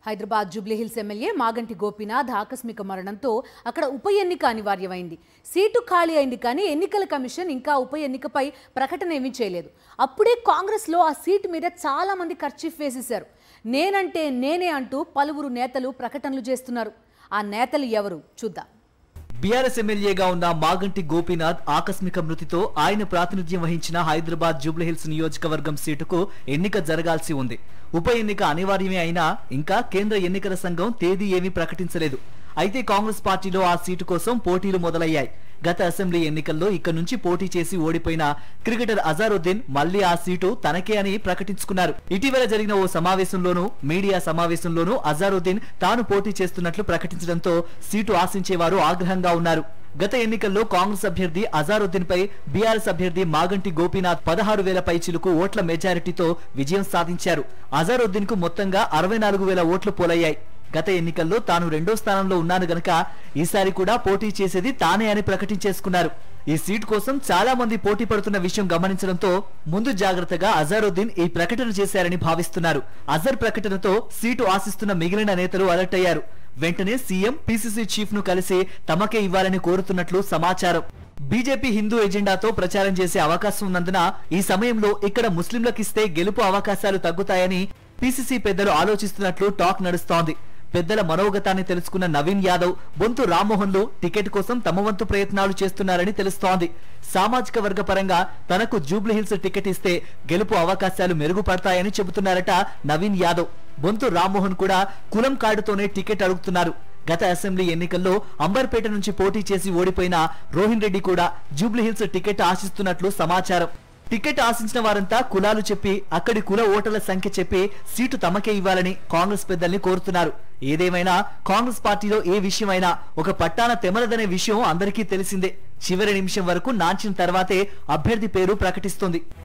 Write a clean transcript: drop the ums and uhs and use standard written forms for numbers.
Hyderabad Jubilee Hills MLA Maganti Gopinath ఆకస్మిక మరణంతో అక్కడ ఉప ఎన్నిక అనివార్యమైంది. సీటు ఖాళీ అయింది కానీ ఎన్నికల కమిషన్ ఇంకా ఉప ఎన్నికపై ప్రకటన ఏమీ చేయలేదు. అప్పుడే కాంగ్రెస్లో ఆ సీటు మీద చాలా మంది కర్చీఫ్ వేసేశారు. నేనంటే నేనే అంటూ పలువురు నేతలు ప్రకటనలు చేస్తున్నారు. ఆ నేతలు ఎవరు చూద్దాం. బీఆర్ఎస్ ఎమ్మెల్యేగా ఉన్న మాగంటి గోపీనాథ్ ఆకస్మిక మృతితో ఆయన ప్రాతినిధ్యం వహించిన హైదరాబాద్ జూబ్లీహిల్స్ నియోజకవర్గం సీటుకు ఎన్నిక జరగాల్సి ఉంది. ఉప ఎన్నిక అనివార్యమే అయినా ఇంకా కేంద్ర ఎన్నికల సంఘం తేదీ ఏమీ ప్రకటించలేదు. అయితే కాంగ్రెస్ పార్టీలో ఆ సీటు కోసం పోటీలు మొదలయ్యాయి. గత అసెంబ్లీ ఎన్నికల్లో ఇక్కడ నుంచి పోటీ చేసి ఓడిపోయిన క్రికెటర్ అజారుద్దీన్ మళ్లీ ఆ సీటు తనకే అని ప్రకటించుకున్నారు. ఇటీవల జరిగిన ఓ సమావేశంలోనూ మీడియా సమావేశంలోనూ అజారుద్దీన్ తాను పోటీ చేస్తున్నట్లు ప్రకటించడంతో సీటు ఆశించేవారు ఆగ్రహంగా ఉన్నారు. గత ఎన్నికల్లో కాంగ్రెస్ అభ్యర్థి అజారుద్దీన్ పై బీఆర్ఎస్ అభ్యర్థి మాగంటి గోపీనాథ్ 16,000 పైచిలుకు ఓట్ల మెజారిటీతో విజయం సాధించారు. అజారుద్దీన్ కు మొత్తంగా 64,000 ఓట్లు పోలయ్యాయి. గత ఎన్నికల్లో తాను 2వ స్థానంలో ఉన్నాను గనక ఈసారి కూడా పోటీ చేసేది తానే అని ప్రకటించేసుకున్నారు. ఈ సీటు కోసం చాలా మంది పోటీ పడుతున్న విషయం గమనించడంతో ముందు జాగ్రత్తగా అజారుద్దీన్ ఈ ప్రకటన చేశారని భావిస్తున్నారు. అజర్ ప్రకటనతో సీటు ఆశిస్తున్న మిగిలిన నేతలు అలర్ట్ అయ్యారు. వెంటనే సీఎం పీసీసీ చీఫ్ ను కలిసి తమకే ఇవ్వాలని కోరుతున్నట్లు సమాచారం. బీజేపీ హిందూ ఎజెండాతో ప్రచారం చేసే అవకాశం ఉన్నందున ఈ సమయంలో ఇక్కడ ముస్లింలకిస్తే గెలుపు అవకాశాలు తగ్గుతాయని పీసీసీ పెద్దలు ఆలోచిస్తున్నట్లు టాక్ నడుస్తోంది. పెద్దల మనోగతాన్ని తెలుసుకున్న నవీన్ యాదవ్, బొంతు రామ్మోహన్లు టికెట్ కోసం తమ వంతు ప్రయత్నాలు చేస్తున్నారని తెలుస్తోంది. సామాజిక వర్గ పరంగా తనకు జూబ్లీహిల్స్ టికెట్ ఇస్తే గెలుపు అవకాశాలు మెరుగుపడతాయని చెబుతున్నారట నవీన్ యాదవ్. బొంతు రామ్మోహన్ కూడా కులం కార్డుతోనే టికెట్ అడుగుతున్నారు. గత అసెంబ్లీ ఎన్నికల్లో అంబర్పేట నుంచి పోటీ చేసి ఓడిపోయిన రోహిన్ రెడ్డి కూడా జూబ్లీహిల్స్ టికెట్ ఆశిస్తున్నట్లు సమాచారం. టికెట్ ఆశించిన వారంతా కులాలు చెప్పి అక్కడి కుల ఓటర్ల సంఖ్య చెప్పి సీటు తమకే ఇవ్వాలని కాంగ్రెస్ పెద్దల్ని కోరుతున్నారు. ఏదేమైనా కాంగ్రెస్ పార్టీలో ఏ విషయమైనా ఒక పట్టాన తెమలదనే విషయం అందరికీ తెలిసిందే. చివరి నిమిషం వరకు నాంచిన తర్వాతే అభ్యర్థి పేరు ప్రకటిస్తుంది.